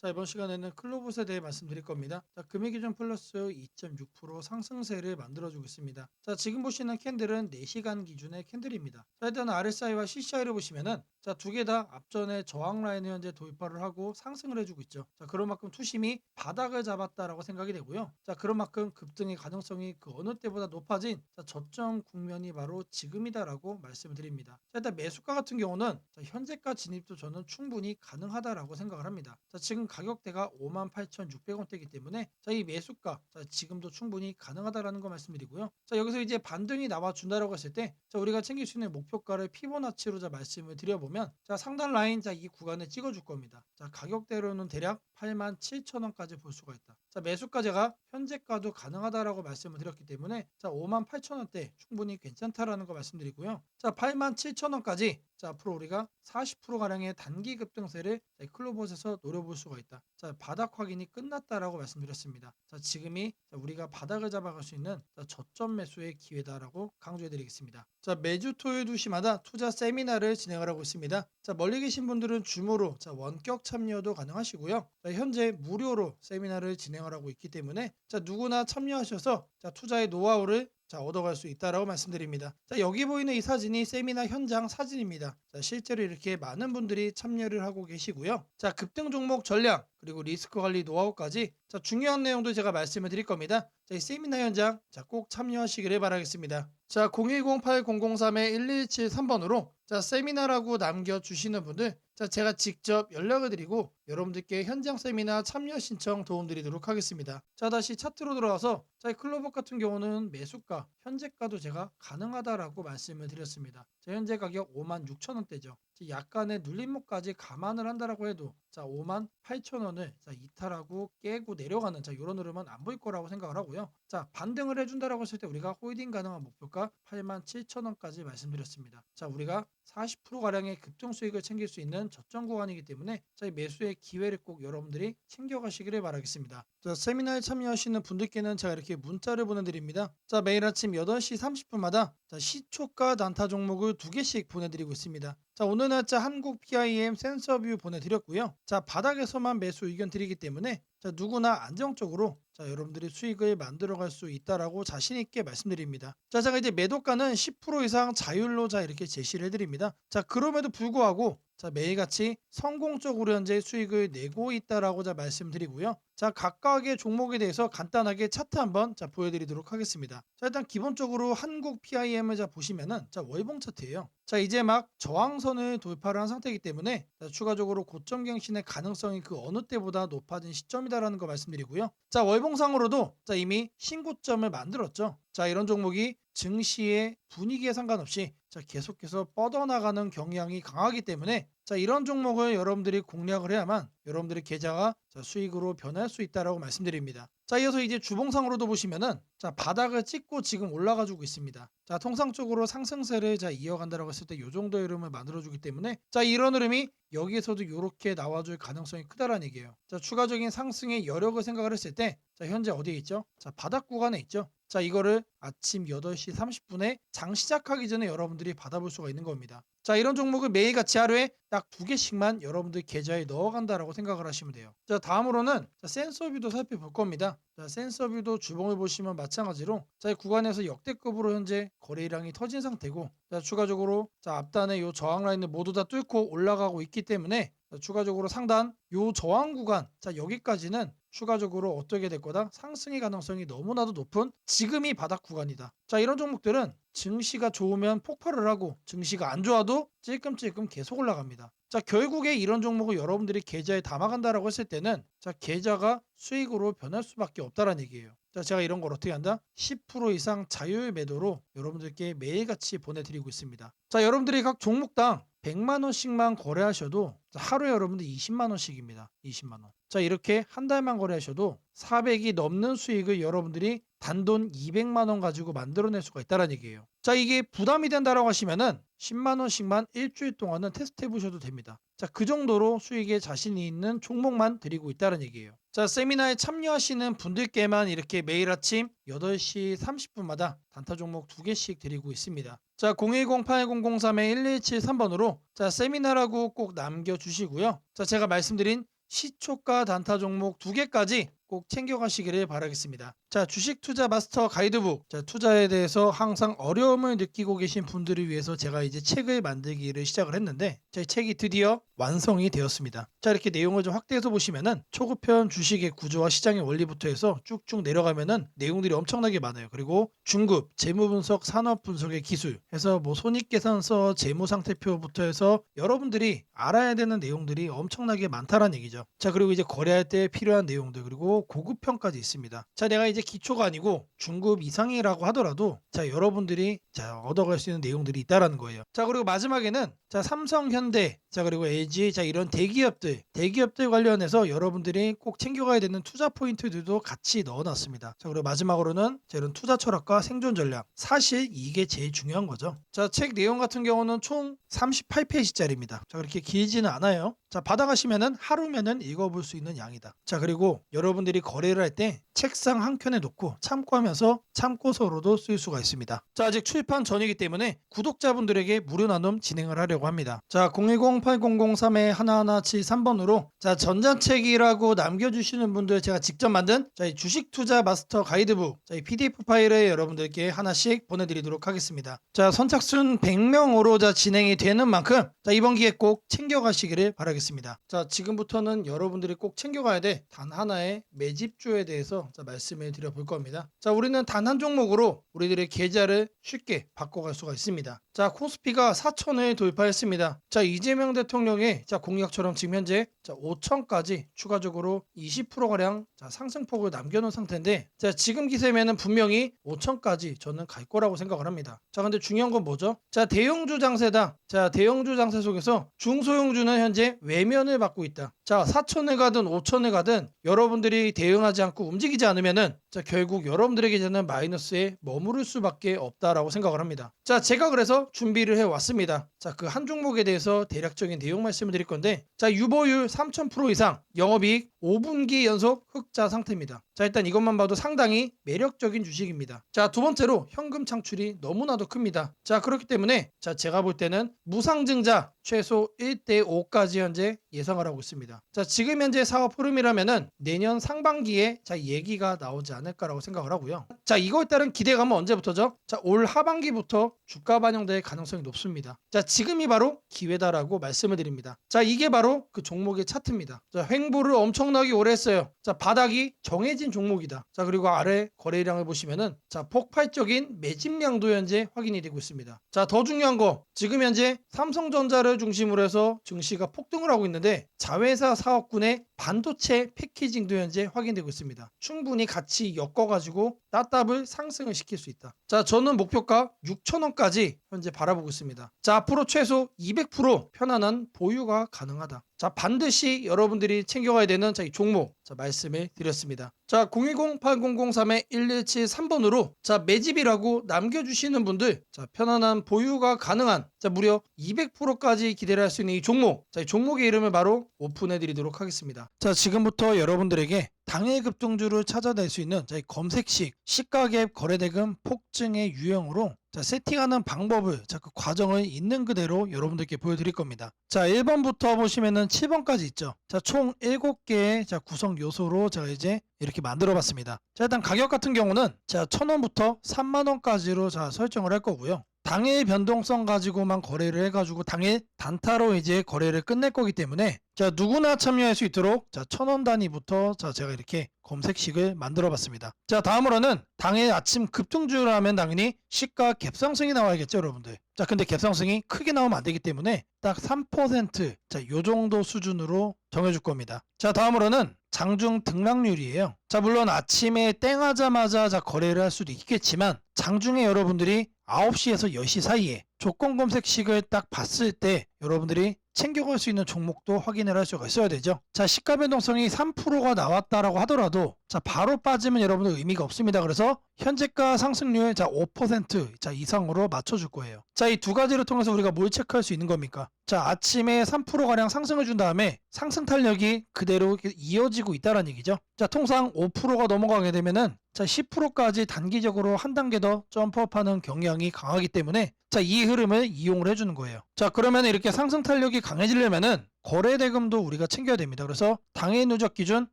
자, 이번 시간에는 클로봇에 대해 말씀드릴 겁니다. 자, 금액기준 플러스 2.6% 상승세를 만들어주고 있습니다. 자, 지금 보시는 캔들은 4시간 기준의 캔들입니다. 자, 일단 RSI와 CCI를 보시면은 자, 두 개 다 앞전에 저항 라인을 현재 돌파를 하고 상승을 해주고 있죠. 자, 그런 만큼 투심이 바닥을 잡았다라고 생각이 되고요. 자, 그런 만큼 급등의 가능성이 그 어느 때보다 높아진 자, 저점 국면이 바로 지금이다라고 말씀을 드립니다. 자, 일단 매수가 같은 경우는 자, 현재가 진입도 저는 충분히 가능하다라고 생각을 합니다. 자, 지금 가격대가 58,600원대이기 때문에 자, 이 매수가 자, 지금도 충분히 가능하다라는 거 말씀드리고요. 자, 여기서 이제 반등이 나와 준다라고 했을 때 자, 우리가 챙길 수 있는 목표가를 피보나치로 자 말씀을 드려보면 자, 상단 라인 자, 이 구간을 찍어줄 겁니다. 자, 가격대로는 대략 87,000원까지 볼 수가 있다. 자, 매수가 제가 현재가도 가능하다라고 말씀을 드렸기 때문에 자, 58,000원대 충분히 괜찮다라는 거 말씀드리고요. 자, 87,000원까지 자, 앞으로 우리가 40%가량의 단기 급등세를 클로봇에서 노려볼 수가 있다. 자, 바닥 확인이 끝났다라고 말씀드렸습니다. 자, 지금이 우리가 바닥을 잡아갈 수 있는 저점 매수의 기회다라고 강조해 드리겠습니다. 자, 매주 토요일 2시마다 투자 세미나를 진행을 하고 있습니다. 자, 멀리 계신 분들은 줌으로 자, 원격 참여도 가능하시고요. 자, 현재 무료로 세미나를 진행을 하고 있기 때문에 자, 누구나 참여하셔서 자, 투자의 노하우를 자, 얻어갈 수 있다라고 말씀드립니다. 자, 여기 보이는 이 사진이 세미나 현장 사진입니다. 자, 실제로 이렇게 많은 분들이 참여를 하고 계시고요. 자, 급등 종목 전략 그리고 리스크 관리 노하우까지 자, 중요한 내용도 제가 말씀을 드릴 겁니다. 자, 이 세미나 현장 자, 꼭 참여하시기를 바라겠습니다. 자, 010-8003-1173번으로 자, 세미나라고 남겨주시는 분들 자, 제가 직접 연락을 드리고 여러분들께 현장 세미나 참여 신청 도움드리도록 하겠습니다. 자, 다시 차트로 들어와서 자, 이 클로봇 같은 경우는 매수가, 현재가도 제가 가능하다라고 말씀을 드렸습니다. 자, 현재 가격 56,000원대죠. 약간의 눌림목까지 감안을 한다라고 해도 자, 58,000원을 자, 이탈하고 깨고 내려가는 자, 이런 흐름은 안 보일 거라고 생각을 하고요. 자, 반등을 해준다라고 했을 때 우리가 홀딩 가능한 목표가 87,000원까지 말씀드렸습니다. 자, 우리가 40%가량의 급등 수익을 챙길 수 있는 저점 구간이기 때문에 자, 이 매수의 기회를 꼭 여러분들이 챙겨가시기를 바라겠습니다. 자, 세미나에 참여하시는 분들께는 제가 이렇게 문자를 보내드립니다. 자, 매일 아침 8시 30분마다 자, 시초가 단타 종목을 2개씩 보내드리고 있습니다. 자, 오늘 날짜 한국 PIM 센서뷰 보내드렸고요. 자, 바닥에서만 매수 의견 드리기 때문에 자, 누구나 안정적으로 자, 여러분들이 수익을 만들어갈 수 있다라고 자신 있게 말씀드립니다. 자, 제가 이제 매도가는 10% 이상 자율로 자 이렇게 제시를 해드립니다. 자, 그럼에도 불구하고 자, 매일같이 성공적으로 현재 수익을 내고 있다라고 자 말씀드리고요. 자, 각각의 종목에 대해서 간단하게 차트 한번 자 보여드리도록 하겠습니다. 자, 일단 기본적으로 한국 PIM을 자 보시면은 자 월봉 차트예요. 자, 이제 막 저항선을 돌파를 한 상태이기 때문에 자, 추가적으로 고점 갱신의 가능성이 그 어느 때보다 높아진 시점이다라는 거 말씀드리고요. 자, 월봉상으로도 자 이미 신고점을 만들었죠. 자, 이런 종목이 증시의 분위기에 상관없이 자, 계속해서 뻗어나가는 경향이 강하기 때문에 자, 이런 종목을 여러분들이 공략을 해야만 여러분들의 계좌가 자, 수익으로 변할 수 있다라고 말씀드립니다. 자, 이어서 이제 주봉상으로도 보시면은 자, 바닥을 찍고 지금 올라가주고 있습니다. 자, 통상적으로 상승세를 자 이어간다라고 했을 때 이 정도의 흐름을 만들어주기 때문에 자, 이런 흐름이 여기에서도 이렇게 나와줄 가능성이 크다라는 얘기예요. 자, 추가적인 상승의 여력을 생각을 했을 때 자, 현재 어디에 있죠? 자, 바닥 구간에 있죠. 자, 이거를 아침 8시 30분에 장 시작하기 전에 여러분들이 받아볼 수가 있는 겁니다. 자, 이런 종목을 매일같이 하루에 딱 2개씩만 여러분들 계좌에 넣어간다라고 생각을 하시면 돼요. 자, 다음으로는 자, 센서뷰도 살펴볼 겁니다. 자, 센서뷰도 주봉을 보시면 마찬가지로 자, 이 구간에서 역대급으로 현재 거래량이 터진 상태고 자, 추가적으로 자, 앞단의 요 저항 라인을 모두 다 뚫고 올라가고 있기 때문에 자, 추가적으로 상단 요 저항 구간 자, 여기까지는 추가적으로 어떻게 될 거다? 상승의 가능성이 너무나도 높은 지금이 바닥 구간이다. 자, 이런 종목들은 증시가 좋으면 폭발을 하고 증시가 안 좋아도 찔끔찔끔 계속 올라갑니다. 자, 결국에 이런 종목을 여러분들이 계좌에 담아간다라고 했을 때는 자, 계좌가 수익으로 변할 수밖에 없다는 얘기예요. 자, 제가 이런 걸 어떻게 한다? 10% 이상 자율 매도로 여러분들께 매일같이 보내드리고 있습니다. 자, 여러분들이 각 종목당 100만 원씩만 거래하셔도 하루에 여러분들 20만 원씩입니다. 20만 원. 자, 이렇게 한 달만 거래하셔도 400이 넘는 수익을 여러분들이 단돈 200만 원 가지고 만들어낼 수가 있다는 얘기예요. 자, 이게 부담이 된다라고 하시면은 10만 원씩만 일주일 동안은 테스트 해보셔도 됩니다. 자, 그 정도로 수익에 자신이 있는 종목만 드리고 있다는 얘기예요. 자, 세미나에 참여하시는 분들께만 이렇게 매일 아침 8시 30분마다 단타 종목 2개씩 드리고 있습니다. 자, 010-8003-1173번으로 자, 세미나라고 꼭 남겨주시고요. 자, 제가 말씀드린 시초가 단타 종목 2개까지 꼭 챙겨가시기를 바라겠습니다. 자, 주식 투자 마스터 가이드북. 자, 투자에 대해서 항상 어려움을 느끼고 계신 분들을 위해서 제가 이제 책을 만들기를 시작을 했는데, 제 책이 드디어 완성이 되었습니다. 자, 이렇게 내용을 좀 확대해서 보시면은 초급편 주식의 구조와 시장의 원리부터 해서 쭉쭉 내려가면은 내용들이 엄청나게 많아요. 그리고 중급, 재무 분석, 산업 분석의 기술 해서 뭐 손익계산서, 재무 상태표부터 해서 여러분들이 알아야 되는 내용들이 엄청나게 많다라는 얘기죠. 자, 그리고 이제 거래할 때 필요한 내용들, 그리고 고급편까지 있습니다. 자, 내가 이제 기초가 아니고 중급 이상이라고 하더라도 자, 여러분들이 자, 얻어갈 수 있는 내용들이 있다라는 거예요. 자, 그리고 마지막에는 자, 삼성, 현대, 자, 그리고 LG, 자, 이런 대기업들 관련해서 여러분들이 꼭 챙겨가야 되는 투자 포인트들도 같이 넣어놨습니다. 자, 그리고 마지막으로는 자, 이런 투자 철학과 생존 전략. 사실 이게 제일 중요한 거죠. 자, 책 내용 같은 경우는 총 38페이지짜리입니다. 자, 그렇게 길지는 않아요. 자, 받아가시면은 하루면은 읽어볼 수 있는 양이다. 자, 그리고 여러분들이 거래를 할 때 책상 한 켠에 놓고 참고하면서 참고서로도 쓸 수가 있습니다. 자, 아직 출판 전이기 때문에 구독자분들에게 무료 나눔 진행을 하려고 합니다. 자, 010-8003-1173번으로 자, 전자책이라고 남겨주시는 분들 제가 직접 만든 자, 이 주식 투자 마스터 가이드북 자, 이 PDF 파일을 여러분들께 하나씩 보내드리도록 하겠습니다. 자, 선착순 100명으로 자, 진행이 되는 만큼 자, 이번 기회에 꼭 챙겨가시기를 바라겠습니다. 자, 지금부터는 여러분들이 꼭 챙겨가야 돼 단 하나의 매집주에 대해서 자, 말씀을 드려볼 겁니다. 자, 우리는 단 한 종목으로 우리들의 계좌를 쉽게 바꿔갈 수가 있습니다. 자, 코스피가 4천을 돌파했습니다. 자, 이재명 대통령의 자, 공약처럼 지금 현재 자, 5천까지 추가적으로 20%가량 자, 상승폭을 남겨놓은 상태인데 자, 지금 기세면은 분명히 5천까지 저는 갈 거라고 생각을 합니다. 자, 근데 중요한 건 뭐죠? 자, 대형주 장세다. 자, 대형주 장세 속에서 중소형주는 현재 외면을 받고 있다. 자, 4천을 가든 5천을 가든 여러분들이 대응하지 않고 움직이지 않으면은 자, 결국 여러분들에게는 마이너스에 머무를 수밖에 없다라고 생각을 합니다. 자, 제가 그래서 준비를 해왔습니다. 자, 그 한 종목에 대해서 대략적인 내용 말씀을 드릴 건데 자, 유보율 3000% 이상, 영업이익 5분기 연속 흑자 상태입니다. 자, 일단 이것만 봐도 상당히 매력적인 주식입니다. 자, 두 번째로 현금 창출이 너무나도 큽니다. 자, 그렇기 때문에 자, 제가 볼 때는 무상증자 최소 1대5까지 현재 예상을 하고 있습니다. 자, 지금 현재 사업 흐름이라면은 내년 상반기에 자, 얘기가 나오지 않을까라고 생각을 하고요. 자, 이거에 따른 기대감은 언제부터죠? 자, 올 하반기부터 주가 반영될 가능성이 높습니다. 자, 지금이 바로 기회다라고 말씀을 드립니다. 자, 이게 바로 그 종목의 차트입니다. 자, 횡보를 엄청나게 오래 했어요. 자, 바닥이 정해진 종목이다. 자, 그리고 아래 거래량을 보시면은 자, 폭발적인 매집량도 현재 확인이 되고 있습니다. 자, 더 중요한 거 지금 현재 삼성전자를 중심으로 해서 증시가 폭등을 하고 있는데 자회사 사업군의 반도체 패키징도 현재 확인되고 있습니다. 충분히 같이 엮어가지고 따답을 상승을 시킬 수 있다. 자, 저는 목표가 6,000원까지 현재 바라보고 있습니다. 자, 앞으로 최소 200% 편안한 보유가 가능하다. 자, 반드시 여러분들이 챙겨가야 되는 자, 이 종목 자, 말씀을 드렸습니다. 자, 010-8003-1173번으로 자, 매집이라고 남겨주시는 분들 자, 편안한 보유가 가능한 자, 무려 200%까지 기대를 할 수 있는 이 종목 자, 이 종목의 이름을 바로 오픈해 드리도록 하겠습니다. 자, 지금부터 여러분들에게 당일 급등주를 찾아낼 수 있는 자, 이 검색식 시가갭 거래대금 폭증의 유형으로 자, 세팅하는 방법을 자, 그 과정을 있는 그대로 여러분들께 보여드릴 겁니다. 자, 1번부터 보시면은 7번까지 있죠. 자, 총 7개의 자, 구성 요소로 제가 이제 이렇게 만들어 봤습니다. 자, 일단 가격 같은 경우는 자, 1,000원부터 3만원까지로 자, 설정을 할 거고요. 당일 변동성 가지고만 거래를 해가지고 당일 단타로 이제 거래를 끝낼 거기 때문에 자, 누구나 참여할 수 있도록 자, 1,000원 단위부터 자, 제가 이렇게 검색식을 만들어 봤습니다. 자, 다음으로는 당일 아침 급등주를 하면 당연히 시가 갭상승이 나와야겠죠, 여러분들. 자, 근데 갭상승이 크게 나오면 안 되기 때문에 딱 3% 자, 요 정도 수준으로 정해줄 겁니다. 자, 다음으로는 장중 등락률이에요. 자, 물론 아침에 땡하자마자 자, 거래를 할 수도 있겠지만 장중에 여러분들이 9시에서 10시 사이에 조건 검색식을 딱 봤을 때 여러분들이 챙겨갈 수 있는 종목도 확인을 할 수가 있어야 되죠. 자, 시가 변동성이 3%가 나왔다라고 하더라도 자, 바로 빠지면 여러분들 의미가 없습니다. 그래서 현재가 상승률 자, 5% 자, 이상으로 맞춰줄 거예요. 자, 이 두 가지를 통해서 우리가 뭘 체크할 수 있는 겁니까? 자, 아침에 3%가량 상승을 준 다음에 상승 탄력이 그대로 이어지고 있다는 얘기죠. 자, 통상 5%가 넘어가게 되면은 자, 10%까지 단기적으로 한 단계 더 점프업하는 경향이 강하기 때문에 자, 이 흐름을 이용을 해주는 거예요. 자, 그러면 이렇게 상승 탄력이 강해지려면은 거래 대금도 우리가 챙겨야 됩니다. 그래서 당해 누적 기준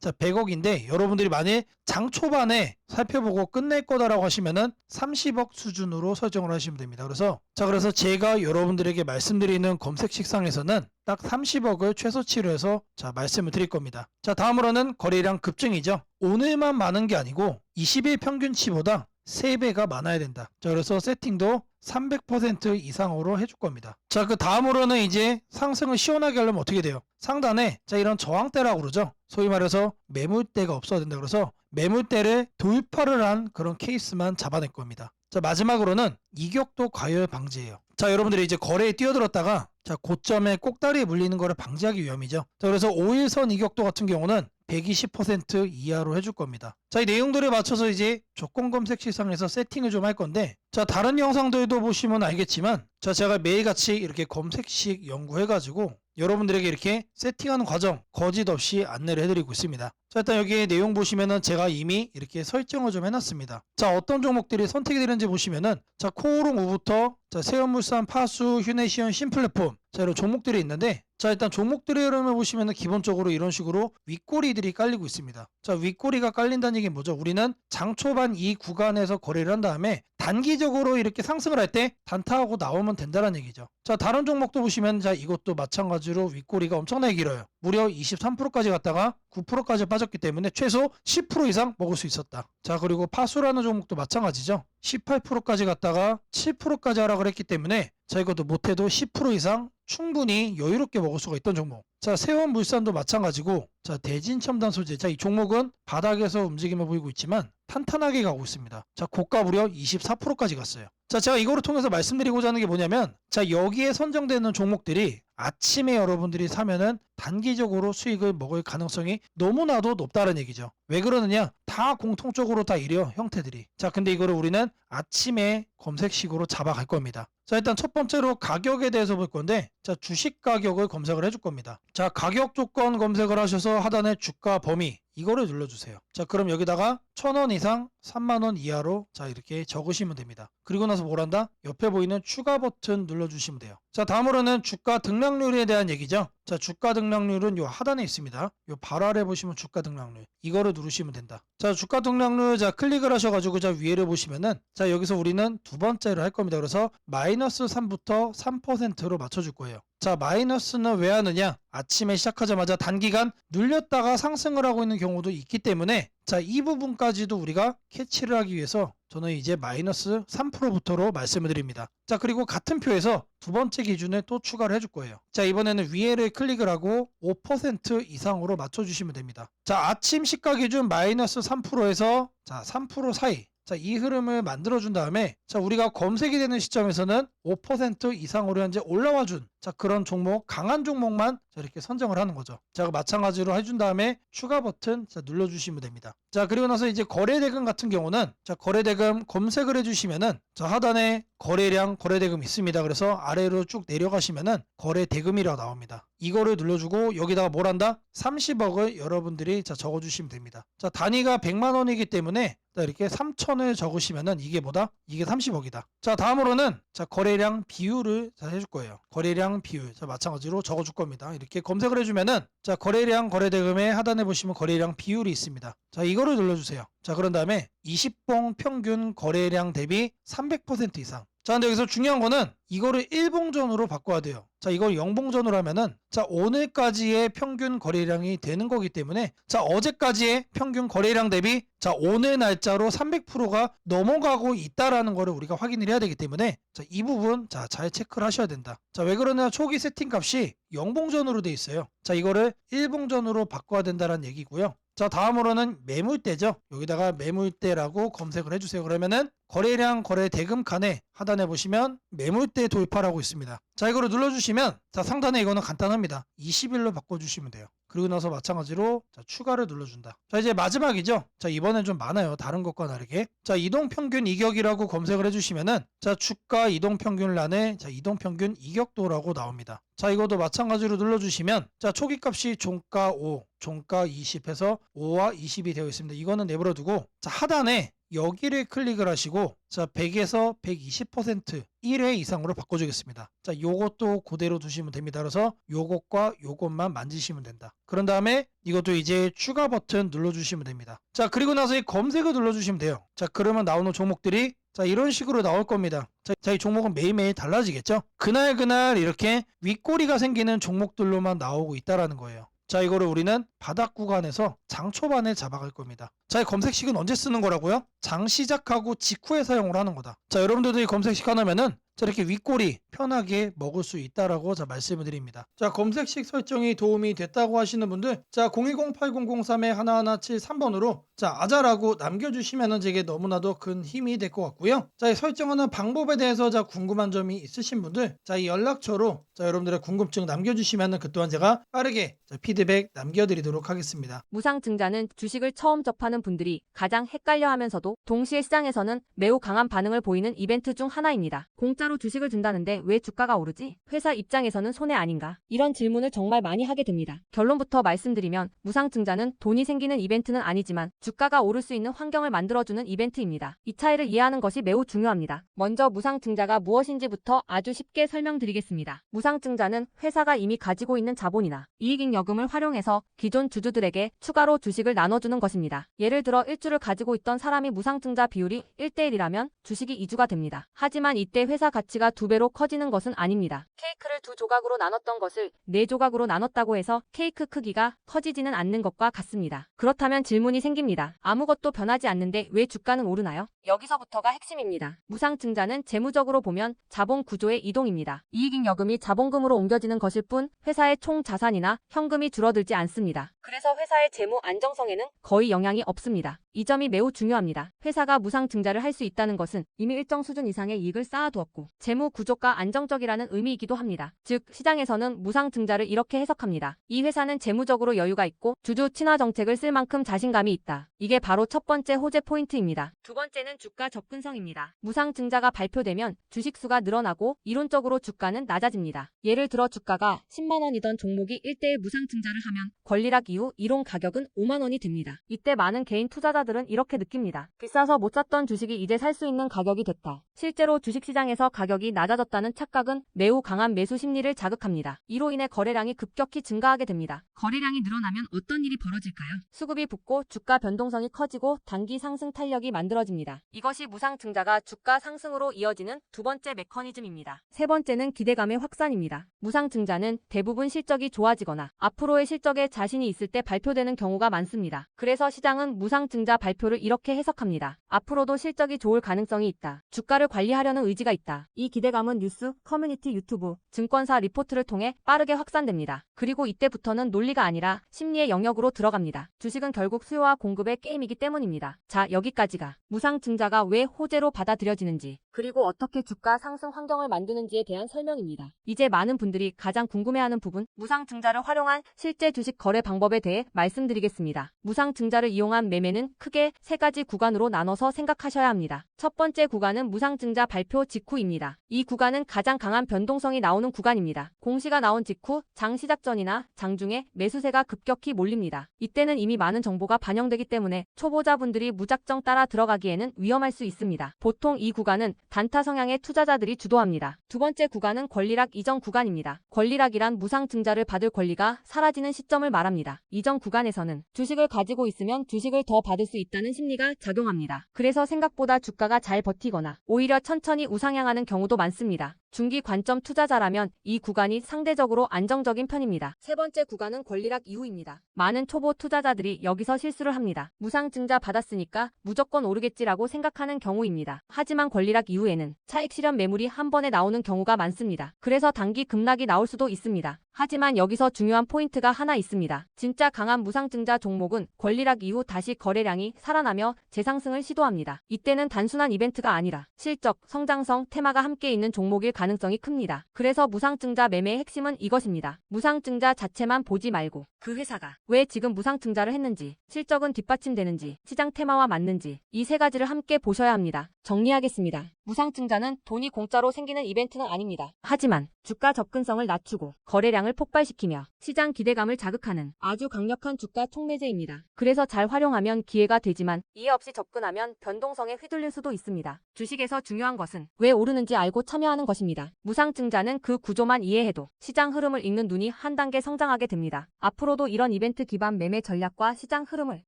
100억인데 여러분들이 만일 장 초반에 살펴보고 끝낼 거다라고 하시면은 30억 수준으로 설정을 하시면 됩니다. 그래서 제가 여러분들에게 말씀드리는 검색 식상에서는 딱 30억을 최소치로 해서 말씀을 드릴 겁니다. 다음으로는 거래량 급증이죠. 오늘만 많은 게 아니고 20일 평균치보다 3배가 많아야 된다. 그래서 세팅도 300% 이상으로 해줄 겁니다. 그 다음으로는 이제 상승을 시원하게 하려면 어떻게 돼요? 상단에 이런 저항대라고 그러죠. 소위 말해서 매물대가 없어야 된다. 그래서 매물대를 돌파를 한 그런 케이스만 잡아낼 겁니다. 마지막으로는 이격도 과열 방지예요. 여러분들이 이제 거래에 뛰어들었다가 고점에 꼭다리에 물리는 거를 방지하기 위함이죠. 그래서 5일선 이격도 같은 경우는 120% 이하로 해줄 겁니다. 이 내용들에 맞춰서 이제 조건 검색 시상에서 세팅을 좀 할 건데, 다른 영상들도 보시면 알겠지만, 제가 매일같이 이렇게 검색식 연구해가지고 여러분들에게 이렇게 세팅하는 과정 거짓 없이 안내를 해드리고 있습니다. 일단 여기 내용 보시면은 제가 이미 이렇게 설정을 좀 해놨습니다. 어떤 종목들이 선택이 되는지 보시면은 코오롱 5부터 세연물산, 파수, 휴네시온, 신플랫폼 이런 종목들이 있는데, 일단 종목들의 흐름을 보시면은 기본적으로 이런 식으로 윗꼬리들이 깔리고 있습니다. 윗꼬리가 깔린다는 얘기는 뭐죠? 우리는 장 초반 이 구간에서 거래를 한 다음에 단기적으로 이렇게 상승을 할 때 단타하고 나오면 된다는 얘기죠. 다른 종목도 보시면 이것도 마찬가지로 윗꼬리가 엄청나게 길어요. 무려 23%까지 갔다가 9%까지 빠졌기 때문에 최소 10% 이상 먹을 수 있었다. 그리고 파수라는 종목도 마찬가지죠. 18%까지 갔다가 7%까지 하락을 했기 때문에 이것도 못해도 10% 이상 충분히 여유롭게 먹을 수가 있던 종목. 세원물산도 마찬가지고, 대진첨단 소재. 이 종목은 바닥에서 움직임을 보이고 있지만 탄탄하게 가고 있습니다. 고가 무려 24%까지 갔어요. 제가 이거를 통해서 말씀드리고자 하는 게 뭐냐면, 여기에 선정되는 종목들이 아침에 여러분들이 사면은 단기적으로 수익을 먹을 가능성이 너무나도 높다는 얘기죠. 왜 그러느냐? 다 공통적으로 다 이래요, 형태들이. 근데 이거를 우리는 아침에 검색식으로 잡아갈 겁니다. 일단 첫 번째로 가격에 대해서 볼 건데, 주식 가격을 검색을 해줄 겁니다. 가격 조건 검색을 하셔서 하단에 주가 범위 이거를 눌러주세요. 그럼 여기다가 1,000원 이상 3만원 이하로 이렇게 적으시면 됩니다. 그리고 나서 뭘 한다? 옆에 보이는 추가 버튼 눌러주시면 돼요. 다음으로는 주가 등락률에 대한 얘기죠. 주가 등락률은 요 하단에 있습니다. 요 바로 아래 보시면 주가 등락률 이거를 누르시면 된다. 주가 등락률 클릭을 하셔가지고 위에를 보시면은 여기서 우리는 두 번째로 할 겁니다. 그래서 마이너스 3부터 3%로 맞춰줄 거예요. 마이너스는 왜 하느냐? 아침에 시작하자마자 단기간 눌렸다가 상승을 하고 있는 경우도 있기 때문에 이 부분까지도 우리가 캐치를 하기 위해서 저는 이제 마이너스 3%부터로 말씀을 드립니다. 그리고 같은 표에서 두 번째 기준을 또 추가를 해줄 거예요. 이번에는 위에를 클릭을 하고 5% 이상으로 맞춰주시면 됩니다. 아침 시가 기준 마이너스 3%에서 3% 사이 이 흐름을 만들어준 다음에 우리가 검색이 되는 시점에서는 5% 이상으로 현재 올라와준 그런 종목, 강한 종목만 이렇게 선정을 하는 거죠. 마찬가지로 해준 다음에 추가 버튼 눌러주시면 됩니다. 그리고 나서 이제 거래대금 같은 경우는 거래대금 검색을 해주시면은 하단에 거래량, 거래대금 있습니다. 그래서 아래로 쭉 내려가시면은 거래대금이라고 나옵니다. 이거를 눌러주고 여기다가 뭘 한다? 30억을 여러분들이 적어주시면 됩니다. 단위가 100만 원이기 때문에 이렇게 3천을 적으시면은 이게 뭐다? 이게 30억이다. 다음으로는 거래량 비율을 해줄 거예요. 거래량 비율 마찬가지로 적어줄 겁니다. 이렇게 검색을 해주면은 거래량 거래대금의 하단에 보시면 거래량 비율이 있습니다. 이거를 눌러주세요. 그런 다음에 20봉 평균 거래량 대비 300% 이상. 근데 여기서 중요한 거는 이거를 1봉전으로 바꿔야 돼요. 이걸 0봉전으로 하면은 오늘까지의 평균 거래량이 되는 거기 때문에 어제까지의 평균 거래량 대비 오늘 날짜로 300%가 넘어가고 있다라는 거를 우리가 확인을 해야 되기 때문에 이 부분 잘 체크를 하셔야 된다. 왜 그러냐? 초기 세팅 값이 0봉전으로 돼 있어요. 이거를 1봉전으로 바꿔야 된다는 얘기고요. 다음으로는 매물대죠. 여기다가 매물대라고 검색을 해주세요. 그러면은 거래량 거래대금 칸에 하단에 보시면 매물대 돌파라고 있습니다. 이거를 눌러주시면 상단에 이거는 간단합니다. 20일로 바꿔주시면 돼요. 그리고 나서 마찬가지로 추가를 눌러준다. 이제 마지막이죠. 이번엔 좀 많아요. 다른 것과 다르게. 이동평균 이격이라고 검색을 해주시면은 주가 이동평균란에 이동평균 이격도라고 나옵니다. 이것도 마찬가지로 눌러주시면 초기값이 종가 5, 종가 20 해서 5와 20이 되어 있습니다. 이거는 내버려두고 하단에 여기를 클릭을 하시고 자 100에서 120% 1회 이상으로 바꿔주겠습니다. 자 요것도 그대로 두시면 됩니다. 그래서 요것과 요것만 만지시면 된다. 그런 다음에 이것도 이제 추가 버튼 눌러주시면 됩니다. 자 그리고 나서 이 검색을 눌러주시면 돼요. 자 그러면 나오는 종목들이 자 이런 식으로 나올 겁니다. 자 이 종목은 매일매일 달라지겠죠. 그날 이렇게 윗꼬리가 생기는 종목들로만 나오고 있다라는 거예요. 자 이거를 우리는 바닥 구간에서 장 초반에 잡아갈 겁니다. 자 이 검색식은 언제 쓰는 거라고요? 장 시작하고 직후에 사용을 하는 거다. 자 여러분들도 이 검색식 하나면은 자 이렇게 윗꼬리 편하게 먹을 수 있다라고 자 말씀을 드립니다. 자 검색식 설정이 도움이 됐다고 하시는 분들 자 010-8003-1173번으로 자 아자라고 남겨주시면은 제게 너무나도 큰 힘이 될 것 같고요. 자 이 설정하는 방법에 대해서 자 궁금한 점이 있으신 분들 자 이 연락처로 자 여러분들의 궁금증 남겨주시면은 그 또한 제가 빠르게 자 피드백 남겨드리도록 하겠습니다. 무상증자는 주식을 처음 접하는 분들이 가장 헷갈려하면서도 동시에 시장에서는 매우 강한 반응을 보이는 이벤트 중 하나입니다. 공짜로 주식을 준다는데 왜 주가가 오르지? 회사 입장에서는 손해 아닌가? 이런 질문을 정말 많이 하게 됩니다. 결론부터 말씀드리면 무상증자는 돈이 생기는 이벤트는 아니지만 주가가 오를 수 있는 환경을 만들어주는 이벤트입니다. 이 차이를 이해하는 것이 매우 중요합니다. 먼저 무상증자가 무엇인지부터 아주 쉽게 설명드리겠습니다. 무상증자는 회사가 이미 가지고 있는 자본이나 이익잉여금을 활용해서 기존 주주들에게 추가로 주식을 나눠주는 것입니다. 예를 들어 1주를 가지고 있던 사람이 무상증자 비율이 1대1이라면 주식이 2주가 됩니다. 하지만 이때 회사 가치가 2배로 커지는 것은 아닙니다. 케이크를 2조각으로 나눴던 것을 4조각으로 나눴다고 해서 케이크 크기가 커지지는 않는 것과 같습니다. 그렇다면 질문이 생깁니다. 아무것도 변하지 않는데 왜 주가는 오르나요? 여기서부터가 핵심입니다. 무상증자는 재무적으로 보면 자본 구조의 이동입니다. 이익잉여금이 자본금으로 옮겨지는 것일 뿐 회사의 총 자산이나 현금이 줄어들지 않습니다. 그래서 회사의 재무 안정성에는 거의 영향이 없습니다. 이 점이 매우 중요합니다. 회사가 무상증자를 할 수 있다는 것은 이미 일정 수준 이상의 이익을 쌓아두었고 재무 구조가 안정적이라는 의미이기도 합니다. 즉 시장에서는 무상증자를 이렇게 해석합니다. 이 회사는 재무적으로 여유가 있고 주주 친화 정책을 쓸 만큼 자신감이 있다. 이게 바로 첫 번째 호재 포인트입니다. 두 번째는 주가 접근성입니다. 무상증자가 발표되면 주식수가 늘어나고 이론적으로 주가는 낮아집니다. 예를 들어 주가가 10만 원이던 종목이 1대1 무상증자를 하면 권리락 이후 이론 가격은 5만 원이 됩니다. 이때 많은 개인 투자자들은 이렇게 느낍니다. 비싸서 못 샀던 주식이 이제 살 수 있는 가격이 됐다. 실제로 주식시장에서 가격이 낮아졌다는 착각은 매우 강한 매수 심리를 자극합니다. 이로 인해 거래량이 급격히 증가하게 됩니다. 거래량이 늘어나면 어떤 일이 벌어질까요? 수급이 붙고 주가 변동성이 커지고 단기 상승 탄력이 만들어집니다. 이것이 무상증자가 주가 상승으로 이어지는 두 번째 메커니즘입니다. 세 번째는 기대감의 확산입니다. 무상증자는 대부분 실적이 좋아지거나 앞으로의 실적에 자신이 있을 때 발표되는 경우가 많습니다. 그래서 시장은 무상증자 발표를 이렇게 해석합니다. 앞으로도 실적이 좋을 가능성이 있다. 주가를 관리하려는 의지가 있다. 이 기대감은 뉴스, 커뮤니티, 유튜브, 증권사 리포트를 통해 빠르게 확산됩니다. 그리고 이때부터는 논리가 아니라 심리의 영역으로 들어갑니다. 주식은 결국 수요와 공급의 게임이기 때문입니다. 자, 여기까지가 무상증자가 왜 호재로 받아들여지는지 그리고 어떻게 주가 상승 환경을 만드는지에 대한 설명입니다. 이제 많은 분들이 가장 궁금해하는 부분, 무상증자를 활용한 실제 주식 거래 방법에 대해 말씀드리겠습니다. 무상증자를 이용한 매매는 크게 세 가지 구간으로 나눠서 생각하셔야 합니다. 첫 번째 구간은 무상증자 발표 직후입니다. 이 구간은 가장 강한 변동성이 나오는 구간입니다. 공시가 나온 직후 장 시작 전이나 장중에 매수세가 급격히 몰립니다. 이때는 이미 많은 정보가 반영되기 때문에 초보자분들이 무작정 따라 들어가기에는 위험할 수 있습니다. 보통 이 구간은 단타 성향의 투자자들이 주도합니다. 두 번째 구간은 권리락 이전 구간입니다. 권리락이란 무상증자를 받을 권리가 사라지는 시점을 말합니다. 이전 구간에서는 주식을 가지고 있으면 주식을 더 받을 수 있다는 심리가 작용합니다. 그래서 생각보다 주가가 잘 버티거나 오히려 천천히 우상향하는 경우도 많습니다. 중기 관점 투자자라면 이 구간이 상대적으로 안정적인 편입니다. 세 번째 구간은 권리락 이후입니다. 많은 초보 투자자들이 여기서 실수를 합니다. 무상증자 받았으니까 무조건 오르겠지라고 생각하는 경우입니다. 하지만 권리락 이후에는 차익 실현 매물이 한 번에 나오는 경우가 많습니다. 그래서 단기 급락이 나올 수도 있습니다. 하지만 여기서 중요한 포인트가 하나 있습니다. 진짜 강한 무상증자 종목은 권리락 이후 다시 거래량이 살아나며 재상승을 시도합니다. 이때는 단순한 이벤트가 아니라 실적, 성장성, 테마가 함께 있는 종목일 가능성이 큽니다. 그래서 무상증자 매매의 핵심은 이것입니다. 무상증자 자체만 보지 말고 그 회사가 왜 지금 무상증자를 했는지, 실적은 뒷받침되는지, 시장 테마와 맞는지 이 세 가지를 함께 보셔야 합니다. 정리하겠습니다. 무상증자는 돈이 공짜로 생기는 이벤트는 아닙니다. 하지만 주가 접근성을 낮추고 거래량을 폭발시키며 시장 기대감을 자극하는 아주 강력한 주가 촉매제입니다. 그래서 잘 활용하면 기회가 되지만 이해 없이 접근하면 변동성에 휘둘릴 수도 있습니다. 주식에서 중요한 것은 왜 오르는지 알고 참여하는 것입니다. 무상증자는 그 구조만 이해해도 시장 흐름을 읽는 눈이 한 단계 성장하게 됩니다. 앞으로도 이런 이벤트 기반 매매 전략과 시장 흐름을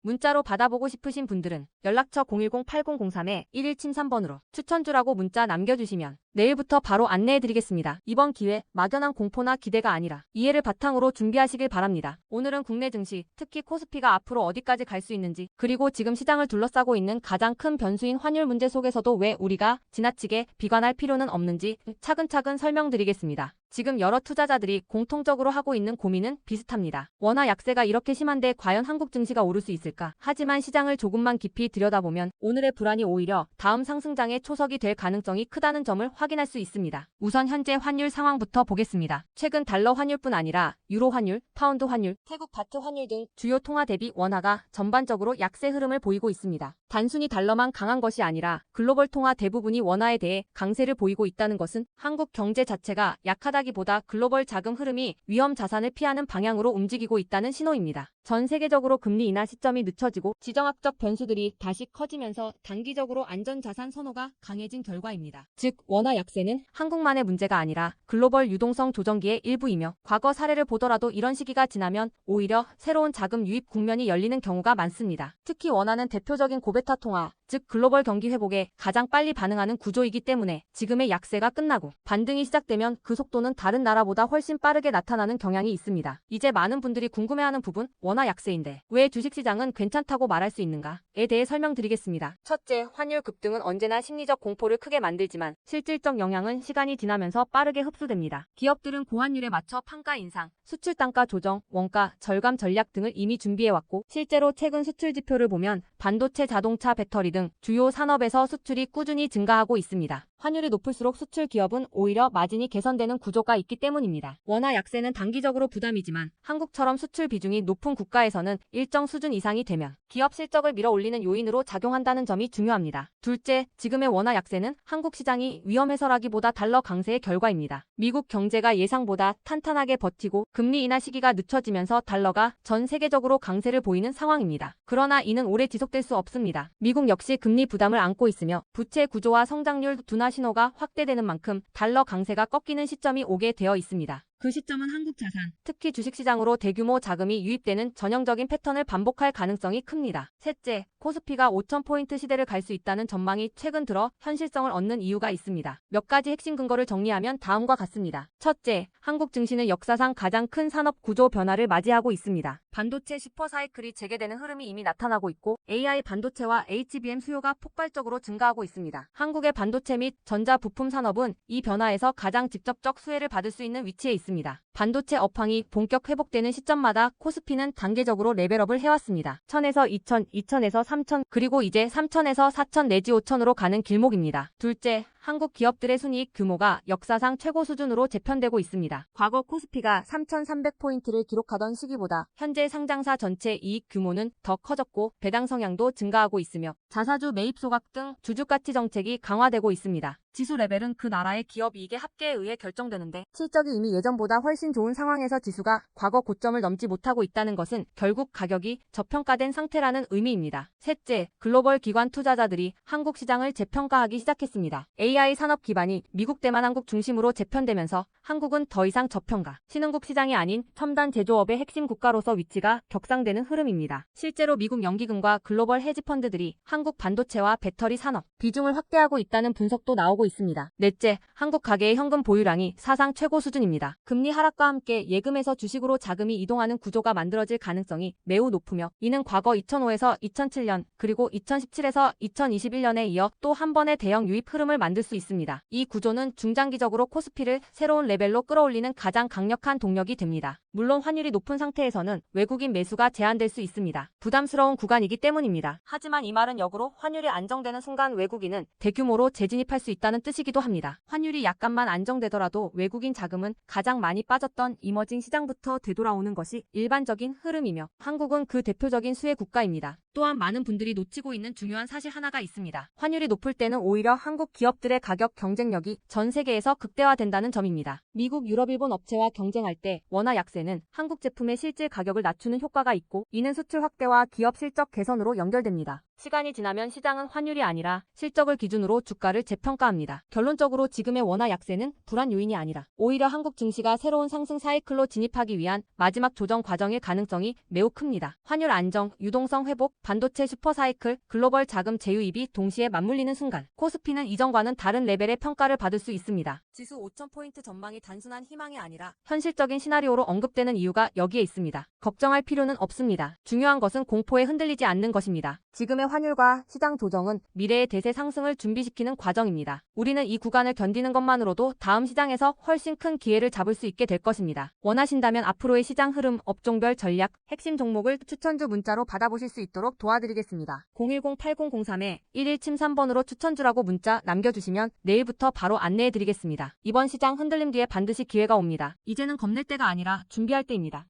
문자로 받아보고 싶으신 분들은 연락처 010-8003-1173번으로 추천주라고 문자 남겨주시면 내일부터 바로 안내해드리겠습니다. 이번 기회 막연한 공포나 기대가 아니라 이해를 바탕으로 준비하시길 바랍니다. 오늘은 국내 증시, 특히 코스피가 앞으로 어디까지 갈 수 있는지, 그리고 지금 시장을 둘러싸고 있는 가장 큰 변수인 환율 문제 속에서도 왜 우리가 지나치게 비관할 필요는 없는지 차근차근 설명드리겠습니다. 지금 여러 투자자들이 공통적으로 하고 있는 고민은 비슷합니다. 원화 약세가 이렇게 심한데 과연 한국 증시가 오를 수 있을까? 하지만 시장을 조금만 깊이 들여다보면 오늘의 불안이 오히려 다음 상승장의 초석이 될 가능성이 크다는 점을 확인할 수 있습니다. 우선 현재 환율 상황부터 보겠습니다. 최근 달러 환율뿐 아니라 유로 환율, 파운드 환율, 태국 바트 환율 등 주요 통화 대비 원화가 전반적으로 약세 흐름을 보이고 있습니다. 단순히 달러만 강한 것이 아니라 글로벌 통화 대부분이 원화에 대해 강세를 보이고 있다는 것은 한국 경제 자체가 약하다기보다 글로벌 자금 흐름이 위험 자산을 피하는 방향으로 움직이고 있다는 신호입니다. 전 세계적으로 금리 인하 시점이 늦춰지고 지정학적 변수들이 다시 커지면서 단기적으로 안전자산 선호가 강해진 결과입니다. 즉 원화 약세는 한국만의 문제가 아니라 글로벌 유동성 조정기의 일부이며 과거 사례를 보더라도 이런 시기가 지나면 오히려 새로운 자금 유입 국면이 열리는 경우가 많습니다. 특히 원화는 대표적인 고베타 통화, 즉 글로벌 경기 회복에 가장 빨리 반응하는 구조이기 때문에 지금의 약세가 끝나고 반등이 시작되면 그 속도는 다른 나라보다 훨씬 빠르게 나타나는 경향이 있습니다. 이제 많은 분들이 궁금해하는 부분, 원화 약세인데 왜 주식시장은 괜찮다고 말할 수 있는가에 대해 설명드리겠습니다. 첫째, 환율 급등은 언제나 심리적 공포를 크게 만들지만 실질적 영향은 시간이 지나면서 빠르게 흡수됩니다. 기업들은 고환율에 맞춰 판가 인상, 수출 단가 조정, 원가 절감 전략 등을 이미 준비해왔고 실제로 최근 수출 지표를 보면 반도체, 자동차, 배터리 등 주요 산업에서 수출이 꾸준히 증가하고 있습니다. 환율이 높을수록 수출 기업은 오히려 마진이 개선되는 구조가 있기 때문입니다. 원화 약세는 단기적으로 부담이지만 한국처럼 수출 비중이 높은 국가에서는 일정 수준 이상이 되면 기업 실적을 밀어올리는 요인으로 작용한다는 점이 중요합니다. 둘째, 지금의 원화 약세는 한국 시장이 위험해서라기보다 달러 강세의 결과입니다. 미국 경제가 예상보다 탄탄하게 버티고 금리 인하 시기가 늦춰지면서 달러가 전 세계적으로 강세를 보이는 상황입니다. 그러나 이는 오래 지속될 수 없습니다. 미국 역시 금리 부담을 안고 있으며 부채 구조와 성장률 둔화 신호가 확대되는 만큼 달러 강세가 꺾이는 시점이 오게 되어 있습니다. 그 시점은 한국 자산, 특히 주식시장으로 대규모 자금이 유입되는 전형적인 패턴을 반복할 가능성이 큽니다. 셋째, 코스피가 5,000포인트 시대를 갈 수 있다는 전망이 최근 들어 현실성을 얻는 이유가 있습니다. 몇 가지 핵심 근거를 정리하면 다음과 같습니다. 첫째, 한국 증시는 역사상 가장 큰 산업 구조 변화를 맞이하고 있습니다. 반도체 슈퍼사이클이 재개되는 흐름이 이미 나타나고 있고 AI 반도체와 HBM 수요가 폭발적으로 증가하고 있습니다. 한국의 반도체 및 전자 부품 산업은 이 변화에서 가장 직접적 수혜를 받을 수 있는 위치에 있습니다. 반도체 업황이 본격 회복되는 시점마다 코스피는 단계적으로 레벨업을 해왔습니다. 1000에서 2000, 2000에서 3000, 그리고 이제 3000에서 4000 내지 5000으로 가는 길목입니다. 둘째, 한국 기업들의 순이익 규모가 역사상 최고 수준으로 재편되고 있습니다. 과거 코스피가 3,300포인트를 기록하던 시기보다 현재 상장사 전체 이익 규모는 더 커졌고 배당 성향도 증가하고 있으며 자사주 매입 소각 등 주주가치 정책이 강화되고 있습니다. 지수 레벨은 그 나라의 기업 이익의 합계에 의해 결정되는데 실적이 이미 예전보다 훨씬 좋은 상황에서 지수가 과거 고점을 넘지 못하고 있다는 것은 결국 가격이 저평가된 상태라는 의미입니다. 셋째, 글로벌 기관 투자자들이 한국 시장을 재평가하기 시작했습니다. AI 산업 기반이 미국 대만한국 중심으로 재편되면서 한국은 더 이상 저평가, 신흥국 시장이 아닌 첨단 제조업의 핵심 국가로서 위치가 격상되는 흐름입니다. 실제로 미국 연기금과 글로벌 헤지펀드들이 한국 반도체와 배터리 산업 비중을 확대하고 있다는 분석도 나오고 있습니다. 넷째, 한국 가계의 현금 보유량이 사상 최고 수준입니다. 금리 하락과 함께 예금에서 주식으로 자금이 이동하는 구조가 만들어질 가능성이 매우 높으며 이는 과거 2005에서 2007년 그리고 2017에서 2021년에 이어 또 한 번의 대형 유입 흐름을 만들 수 있습니다. 이 구조는 중장기적으로 코스피를 새로운 레벨로 끌어올리는 가장 강력한 동력이 됩니다. 물론 환율이 높은 상태에서는 외국인 매수가 제한될 수 있습니다. 부담스러운 구간이기 때문입니다. 하지만 이 말은 역으로 환율이 안정되는 순간 외국인은 대규모로 재진입할 수 있다는 뜻이기도 합니다. 환율이 약간만 안정되더라도 외국인 자금은 가장 많이 빠졌던 이머징 시장부터 되돌아오는 것이 일반적인 흐름이며 한국은 그 대표적인 수혜 국가입니다. 또한 많은 분들이 놓치고 있는 중요한 사실 하나가 있습니다. 환율이 높을 때는 오히려 한국 기업들의 그들의 가격 경쟁력이 전 세계에서 극대화된다는 점입니다. 미국, 유럽, 일본 업체와 경쟁할 때 원화 약세는 한국 제품의 실질 가격을 낮추는 효과가 있고 이는 수출 확대와 기업 실적 개선으로 연결됩니다. 시간이 지나면 시장은 환율이 아니라 실적을 기준으로 주가를 재평가합니다. 결론적으로 지금의 원화 약세는 불안 요인이 아니라 오히려 한국 증시가 새로운 상승 사이클로 진입하기 위한 마지막 조정 과정일 가능성이 매우 큽니다. 환율 안정, 유동성 회복, 반도체 슈퍼 사이클, 글로벌 자금 제휴입이 동시에 맞물리는 순간 코스피는 이전과는 다른 레벨의 평가를 받을 수 있습니다. 지수 5,000포인트 전망이 단순한 희망이 아니라 현실적인 시나리오로 언급되는 이유가 여기에 있습니다. 걱정할 필요는 없습니다. 중요한 것은 공포에 흔들리지 않는 것입니다. 지금의 환율과 시장 조정은 미래의 대세 상승을 준비시키는 과정입니다. 우리는 이 구간을 견디는 것만으로도 다음 시장에서 훨씬 큰 기회를 잡을 수 있게 될 것입니다. 원하신다면 앞으로의 시장 흐름, 업종별 전략, 핵심 종목을 추천주 문자로 받아보실 수 있도록 도와드리겠습니다. 010-8003-1173번으로 추천주라고 문자 남겨주시면 내일부터 바로 안내해드리겠습니다. 이번 시장 흔들림 뒤에 반드시 기회가 옵니다. 이제는 겁낼 때가 아니라 준비할 때입니다.